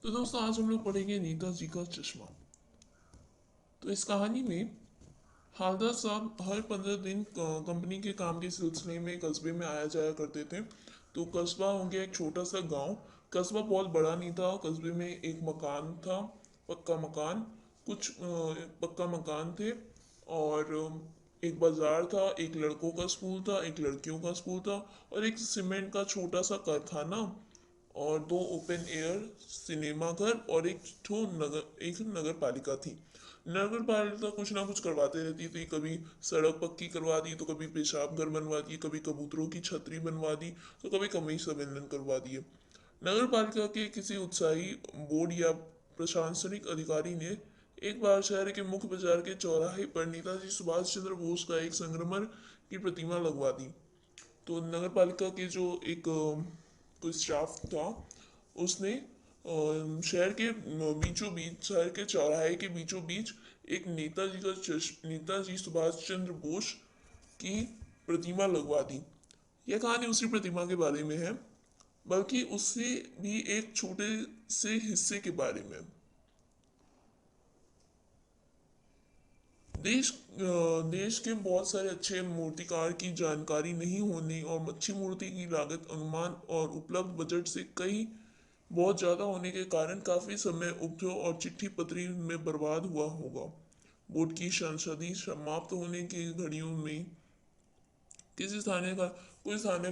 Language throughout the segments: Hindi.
तो दोस्तों आज हम लोग पढ़ेंगे नेताजी का चश्मा। तो इस कहानी में हालदार साहब हर 15 दिन कंपनी के काम के सिलसिले में कस्बे में आया जाया करते थे। तो कस्बा हो गया एक छोटा सा गांव। कस्बा बहुत बड़ा नहीं था। कस्बे में एक मकान था, पक्का मकान। कुछ पक्का मकान थे। और एक बाजार था, एक लड़कों का स्कूल था, एक लड़कियों का स्कूल था, और एक सीमेंट का छोटा सा कारखाना, और दो ओपन एयर सिनेमा घर, और एक नगर पालिका थी। नगर पालिका कुछ ना कुछ करवाते रहती थी। कभी सड़क पक्की करवा दी, तो कभी पेशाब घर बनवा दिए, कभी कबूतरों की छतरी बनवा दी, तो कभी कमी संमेलन करवा दिए। नगर पालिका के किसी उत्साही बोर्ड या प्रशासनिक अधिकारी ने एक बार शहर के मुख्य बाजार के चौराहे पर नेताजी सुभाष चंद्र बोस का एक संगमरमर की प्रतिमा लगवा दी। तो नगर पालिका के जो एक कोई स्टाफ था, उसने शहर के बीचों बीच, शहर के चौराहे के बीचों बीच एक नेताजी सुभाष चंद्र बोस की प्रतिमा लगवा दी। यह कहानी उसी प्रतिमा के बारे में है, बल्कि उससे भी एक छोटे से हिस्से के बारे में। देश के बहुत सारे अच्छे मूर्तिकार की जानकारी नहीं होने और अच्छी मूर्ति की लागत अनुमान और उपलब्ध बजट से कई बहुत ज़्यादा होने के कारण काफ़ी समय उपजो और चिट्ठी पत्री में बर्बाद हुआ होगा। बोर्ड की संसदीय समाप्त होने की घड़ियों में किसी स्थानीय का कोई स्थानीय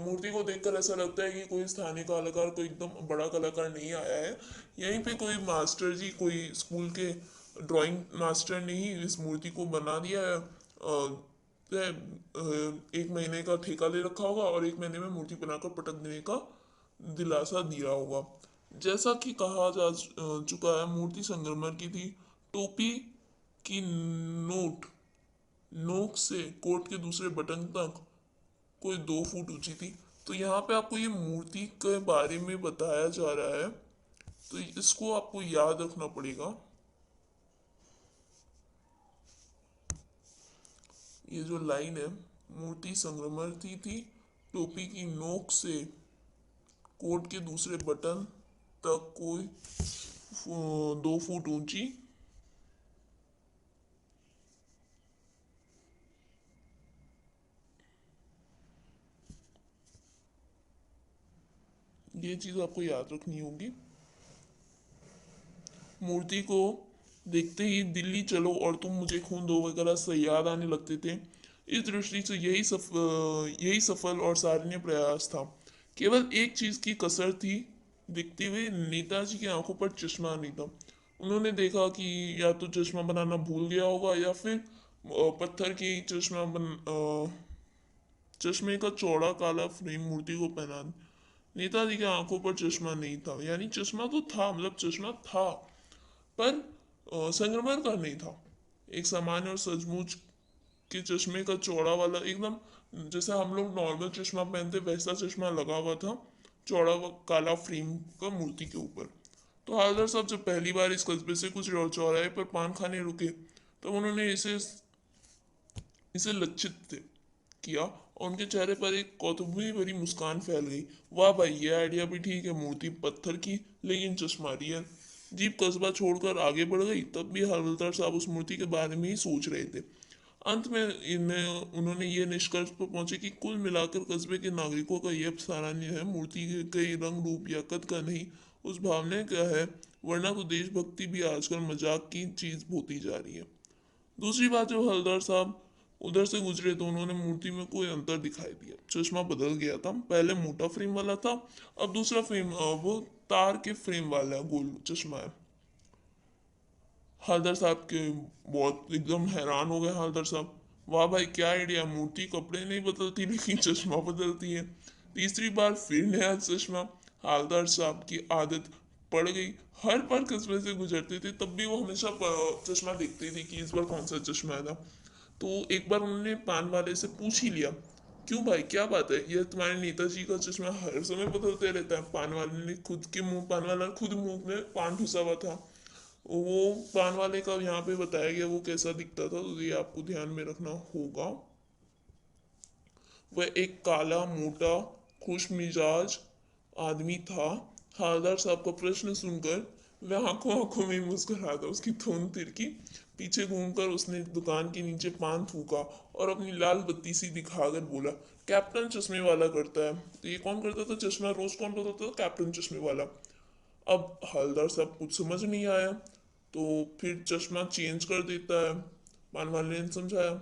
मूर्ति को देखकर ऐसा लगता है कि कोई स्थानीय कलाकार, कोई एकदम बड़ा कलाकार नहीं आया है। यहीं पे कोई मास्टर जी, कोई स्कूल के ड्राइंग मास्टर ने ही इस मूर्ति को बना दिया है। एक महीने का ठेका ले रखा होगा और एक महीने में मूर्ति बनाकर पटक देने का दिलासा दिया होगा। जैसा कि कहा जा चुका है, मूर्ति संगमरमर की थी। टोपी की नोट नोक से कोट के दूसरे बटन तक कोई 2 फुट ऊंची थी। तो यहाँ पे आपको ये मूर्ति के बारे में बताया जा रहा है, तो इसको आपको याद रखना पड़ेगा। ये जो लाइन है, मूर्ति संगमरमर थी, टोपी की नोक से कोट के दूसरे बटन तक कोई 2 फुट ऊंची। ये चीज आपको याद रखनी होगी। मूर्ति को देखते ही दिल्ली चलो और तुम मुझे खून दो वगैरह से याद आने लगते थे। इस दृष्टि से यही सफल और सराहनीय प्रयास था। केवल एक चीज की कसर थी, दिखते हुए नेताजी की आंखों पर चश्मा नहीं था। उन्होंने देखा कि या तो चश्मा बनाना भूल गया होगा, या फिर पत्थर की चश्मे का चौड़ा काला फ्रेम मूर्ति को पहना। नेताजी की आंखों पर चश्मा नहीं था, यानी चश्मा तो था, मतलब चश्मा था, पर संगमरमर का नहीं था। एक सामान्य और सचमुच के चश्मे का चौड़ा वाला, एकदम जैसे हम लोग नॉर्मल चश्मा पहनते वैसा चश्मा लगा हुआ था, चौड़ा काला फ्रेम का मूर्ति के ऊपर। तो हालदार साहब जब पहली बार इस कस्बे से कुछ चौराहे पर पान खाने रुके, तब उन्होंने इसे इसे लक्षित किया, और उनके चेहरे पर एक कौतूहली भरी मुस्कान फैल गई। वाह भाई, ये आइडिया भी ठीक है, मूर्ति पत्थर की लेकिन चश्मा रियल। जीप कस्बा छोड़कर आगे बढ़ गई, तब भी हवलदार साहब उस मूर्ति के बारे में ही सोच रहे थे। अंत में उन्होंने ये निष्कर्ष पर पहुंचे कि कुल मिलाकर कस्बे के नागरिकों का यह सराहनीय है, मूर्ति के रंग रूप या कद का नहीं, उस भावना का है। वरना तो देशभक्ति भी आजकल मजाक की चीज होती जा रही है। दूसरी बात, जब हवलदार साहब उधर से गुजरे तो उन्होंने मूर्ति में कोई अंतर दिखाई दिया। चश्मा बदल गया था, पहले मोटा फ्रेम वाला था, अब दूसरा फ्रेम, वो तार के फ्रेम वाला गोल चश्मा है। हवलदार साहब के बहुत एकदम हैरान हो गए हवलदार साहब। वाह भाई, क्या आइडिया, मूर्ति कपड़े नहीं बदलती लेकिन चश्मा बदलती है। तीसरी बार फिर नया चश्मा। हवलदार साहब की आदत पड़ गई, हर बार कस्बे से गुजरते थे तब भी वो हमेशा चश्मा देखते थे कि इस बार कौन सा चश्मा है। तो एक बार उन्होंने पान वाले से पूछ ही लिया, क्यों भाई, क्या बात है, यह तुम्हारे नेताजी का चश्मा हर समय बदलते रहता है। पान वाले ने खुद के मुंह पान वाला खुद मुंह में पान ठुसा हुआ था। वो पान वाले का यहाँ पे बताया गया वो कैसा दिखता था, तो ये आपको ध्यान में रखना होगा। वह एक काला मोटा खुश मिजाज आदमी था, हालदार साहब का प्रश्न सुनकर वह आंखों आंखों में मुस्कुरा था। उसकी धुन तिरकी, पीछे घूमकर उसने दुकान के नीचे पान थूका और अपनी लाल बत्ती सी दिखाकर बोला, कैप्टन चश्मे वाला करता है। तो ये कौन करता था चश्मा, रोज कौन करता था? कैप्टन चश्मे वाला। अब हवलदार साहब कुछ समझ नहीं आया, तो फिर चश्मा चेंज कर देता है। पान वाले ने समझाया,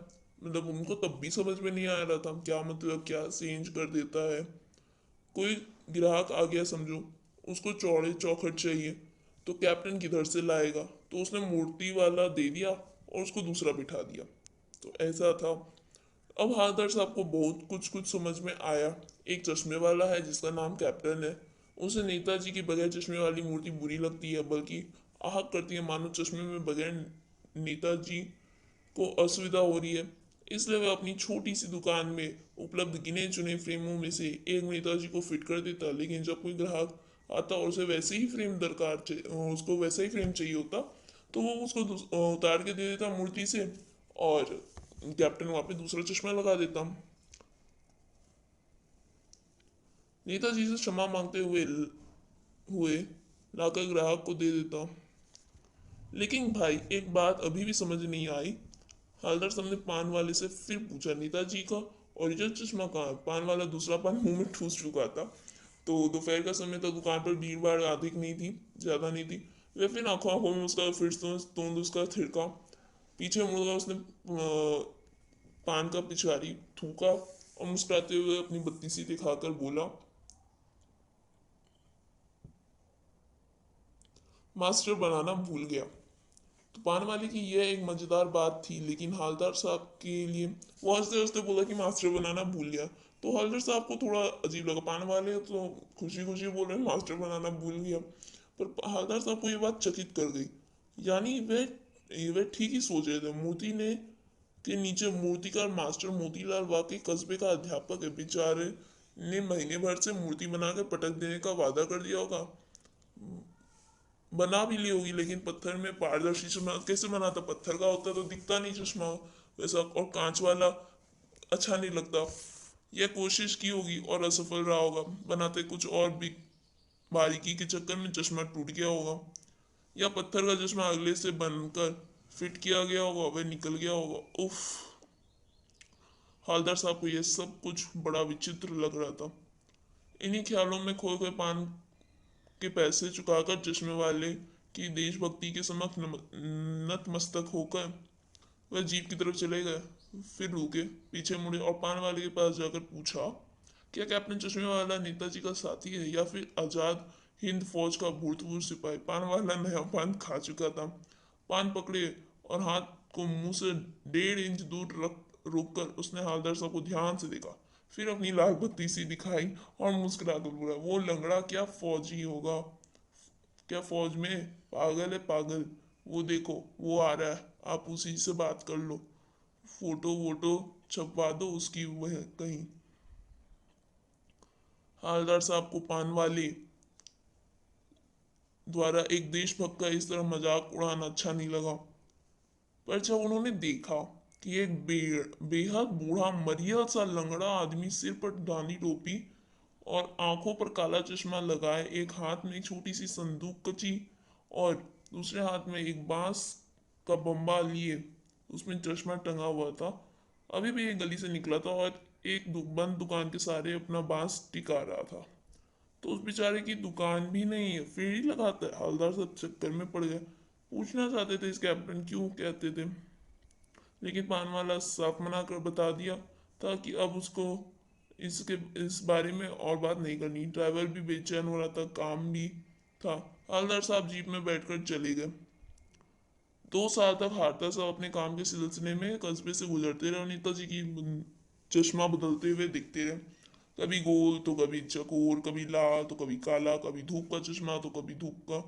मतलब उनको तब भी समझ में नहीं आ रहा था क्या मतलब, क्या चेंज कर देता है। कोई ग्राहक आ गया समझो, उसको चौड़े चौखट चाहिए, तो कैप्टन किधर से लाएगा? तो उसने मूर्ति वाला दे दिया और उसको दूसरा बिठा दिया। तो ऐसा था। अब हादर साहब को बहुत कुछ कुछ समझ में आया। एक चश्मे वाला है जिसका नाम कैप्टन है, उसे नेताजी की बगैर चश्मे वाली मूर्ति बुरी लगती है, बल्कि आहत करती है, मानो चश्मे में बगैर नेताजी को असुविधा हो रही है। इसलिए वह अपनी छोटी सी दुकान में उपलब्ध गिने चुने फ्रेमों में से एक नेताजी को फिट कर देता। लेकिन जब कोई ग्राहक आता और उसे वैसे ही फ्रेम उसको वैसा ही फ्रेम चाहिए होता, तो वो उसको उतार के दे देता मूर्ति से, और कैप्टन वहाँ पे दूसरा चश्मा लगा देता। नेताजी से क्षमा मांगते हुए लाकर ग्राहक को दे देता। लेकिन भाई एक बात अभी भी समझ नहीं आई। हवलदार साहब ने पान वाले से फिर पूछा, नेताजी का ओरिजिनल चश्मा कहाँ है? पान वाला दूसरा पान मुंह में ठूस चुका था। तो दोपहर का समय था, दुकान पर भीड़ भाड़ अधिक नहीं थी, ज्यादा नहीं थी। वह फिर आंखों आंखों में उसका फिर से तोंद उसका थिड़का, पीछे मुड़कर उसने पान का पिछारी थूका और मुस्कुराते हुए अपनी बत्ती सी दिखाकर बोला, मास्टर बनाना भूल गया। तो पान वाले की यह एक मजेदार बात थी, लेकिन हवलदार साहब के लिए वो हंसते हंसते बोला कि मास्टर बनाना भूल गया। तो हवलदार साहब को थोड़ा अजीब लगा, पान वाले तो खुशी खुशी बोल रहे हैं मास्टर बनाना भूल गया, पर हवलदार साहब को ये बात चकित कर गई। यानी वे ठीक ही सोच रहे थे। मूर्ति ने के नीचे मूर्तिकार मास्टर मोतीलाल वाकई कस्बे का अध्यापक है। बेचारे ने महीने भर से मूर्ति बनाकर पटक देने का वादा कर दिया होगा, बना भी ली होगी, लेकिन पत्थर में पारदर्शी चश्मा कैसे बनाता? पत्थर का होता तो दिखता नहीं चश्मा वैसा, और कांच वाला अच्छा नहीं लगता। यह कोशिश की होगी और असफल रहा होगा, बनाते कुछ और भी बारीकी के चक्कर में चश्मा टूट गया होगा, या पत्थर का चश्मा अगले से बनकर फिट किया गया होगा, वह निकल गया होगा। उफ, हवलदार साहब को यह सब कुछ बड़ा विचित्र लग रहा था। इन्हीं ख्यालों में खोए खोए पान के पैसे चुकाकर चश्मे वाले की देशभक्ति के समक्ष नतमस्तक होकर वह जीप की तरफ चले गए। फिर रुके, पीछे मुड़े और पान वाले के पास जाकर पूछा, क्या कैप्टन चश्मे वाला नेताजी का साथी है या फिर आजाद हिंद फौज का भूतपूर्व सिपाही? पान वाला नया पान खा चुका था। पान पकड़े और हाथ को मुंह से 1.5 इंच दूर रख रोक कर उसने हवलदार साहब को ध्यान से देखा, फिर अपनी लाल बत्ती सी दिखाई और मुस्कुरा कर बोला, वो लंगड़ा क्या फौजी होगा? क्या फौज में? पागल है पागल। वो देखो वो आ रहा है, आप उसी से बात कर लो, फोटो वोटो छपवा दो उसकी वह कहीं। हवलदार साहब को पान वाले द्वारा एक देशभक्त का इस तरह मजाक उड़ाना अच्छा नहीं लगा। पर जब उन्होंने देखा कि एक बेहद बूढ़ा मरिया सा लंगड़ा आदमी सिर पर डाली टोपी और आंखों पर काला चश्मा लगाए, एक हाथ में एक छोटी सी संदूक कची और दूसरे हाथ में एक बांस का बम्बा लिए उसमें चश्मा टंगा हुआ था, अभी भी एक गली से निकला था और एक बंद दुकान के सहारे अपना बांस टिका रहा था। तो उस बेचारे की दुकान भी नहीं है, फेरी लगाता है। हवलदार सब चक्कर में पड़ गए, पूछना चाहते थे इस कैप्टन क्यों कहते थे, लेकिन पान वाला साफ मना कर बता दिया था कि अब उसको इसके इस बारे में और बात नहीं करनी। ड्राइवर भी बेचैन हो रहा था, काम भी था। हवलदार साहब जीप में बैठकर चले गए। 2 साल तक हारता साहब अपने काम के सिलसिले में कस्बे से गुजरते रहे और नेताजी की चश्मा बदलते हुए दिखते रहे। कभी गोल तो कभी चकोर, कभी लाल तो कभी काला, कभी धूप का चश्मा तो कभी धूप का,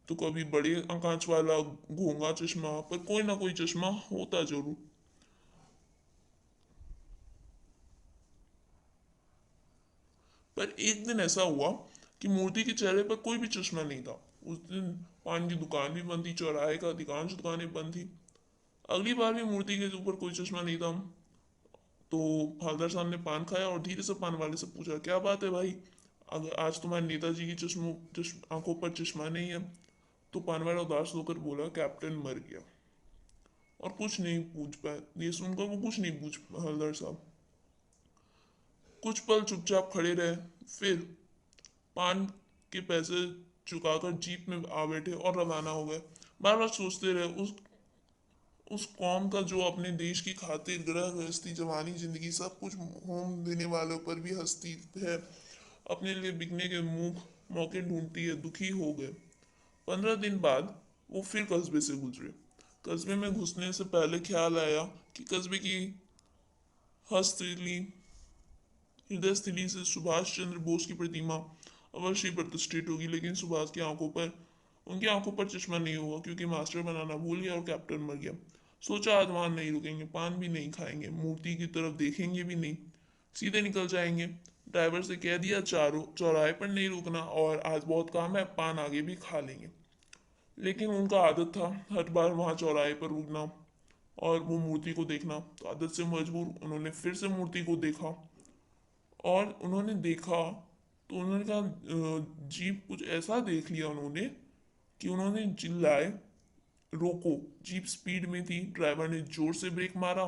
तो कभी बड़े आकांच वाला घोंगा चश्मा, पर कोई ना कोई चश्मा होता जरूर। पर एक दिन ऐसा हुआ कि मूर्ति के चेहरे पर कोई भी चश्मा नहीं था। उस दिन पान की दुकान भी बंद थी, चौराहे का अधिकांश दुकानें बंद थी। अगली बार भी मूर्ति के ऊपर कोई चश्मा नहीं था। तो हवलदार साहब ने पान खाया और धीरे से पान वाले से पूछा, क्या बात है भाई, अगर आज तुम्हारे नेताजी की आंखों पर चश्मा नहीं है। तो पानवाला उदास होकर बोला, कैप्टन मर गया। और कुछ नहीं पूछ पाए। ये सुनकर वो कुछ नहीं पूछ हवलदार साहब कुछ पल चुपचाप खड़े रहे। फिर पान के पैसे चुकाकर जीप में आ बैठे और रवाना हो गए। बार बार सोचते रहे, उस कौम का जो अपने देश की खातिर गृह गृहस्थी जवानी जिंदगी सब कुछ होम देने वालों पर भी हंसती है, अपने लिए बिकने के मुंह मौके ढूंढती है, दुखी हो गए। 15 दिन बाद वो फिर कस्बे से गुजरे। कस्बे में घुसने से पहले ख्याल आया कि कस्बे की हस्तली हृदय स्थली से सुभाष चंद्र बोस की प्रतिमा अवश्य प्रतिष्ठित होगी, लेकिन सुभाष की आंखों पर उनकी आंखों पर चश्मा नहीं होगा, क्योंकि मास्टर बनाना भूल गया और कैप्टन मर गया। सोचा आज वहां नहीं रुकेंगे, पान भी नहीं खाएंगे, मूर्ति की तरफ देखेंगे भी नहीं, सीधे निकल जाएंगे। ड्राइवर से कह दिया चौराहे पर नहीं रुकना, और आज बहुत काम है, पान आगे भी खा लेंगे। लेकिन उनका आदत था हर बार वहां चौराहे पर रुकना और वो मूर्ति को देखना। तो आदत से मजबूर उन्होंने फिर से मूर्ति को देखा, और उन्होंने देखा तो उन्होंने कहा जीप कुछ ऐसा देख लिया उन्होंने कि उन्होंने चिल्लाए, रोको। जीप स्पीड में थी, ड्राइवर ने जोर से ब्रेक मारा।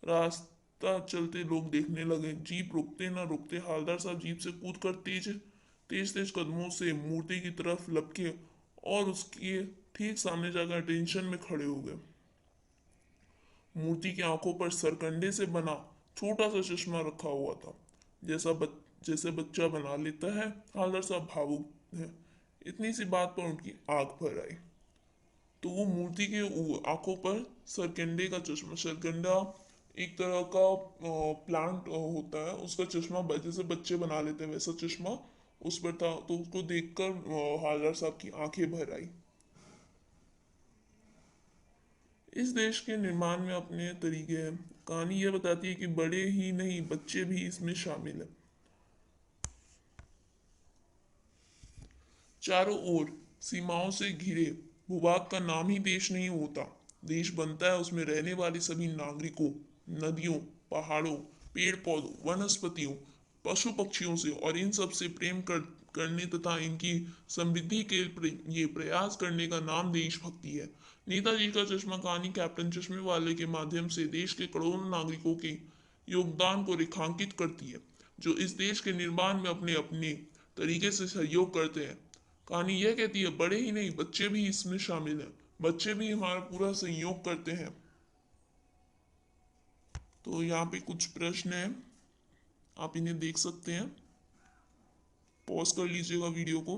रास्ता चलते लोग देखने लगे। जीप रुकते ना रुकते हवलदार साहब जीप से कूद कर तेज तेज तेज कदमों से मूर्ति की तरफ लपके और उसके ठीक सामने जाकर टेंशन में खड़े हो गए। मूर्ति की आंखों पर सरकंडे से बना छोटा सा चश्मा रखा हुआ था, जैसे बच्चा बना लेता है। हवलदार साहब भावुक है। इतनी सी बात पर उनकी आंख भर आई। तो वो मूर्ति के आंखों पर सरकंडे का चश्मा, सरकंडा एक तरह का प्लांट होता है, उसका चश्मा जैसे बच्चे बना लेते हैं वैसा चश्मा उस पर था। तो उसको देखकर हवलदार साहब की आंखें भर आई। इस देश के निर्माण में अपने तरीके हैं। कहानी यह बताती है कि बड़े ही नहीं, बच्चे भी इसमें शामिल हैं। चारों ओर सीमाओं से घिरे भूभाग का नाम ही देश नहीं होता। देश बनता है उसमें रहने वाले सभी नागरिकों, नदियों, पहाड़ों, पेड़ पौधों, वनस्पतियों, पशु पक्षियों से, और इन सब से करने तथा इनकी समृद्धि के ये प्रयास करने का नाम देशभक्ति है। नेताजी का चश्मा कहानी कैप्टन चश्मे वाले के माध्यम से देश के करोड़ों नागरिकों के योगदान को रेखांकित करती है, जो इस देश के निर्माण में अपने अपने तरीके से सहयोग करते हैं। कहानी यह कहती है बड़े ही नहीं, बच्चे भी इसमें शामिल हैं, बच्चे भी हमारा पूरा सहयोग करते हैं। तो यहाँ पे कुछ प्रश्न हैं, आप इन्हें देख सकते हैं। पॉज कर लीजिएगा वीडियो को।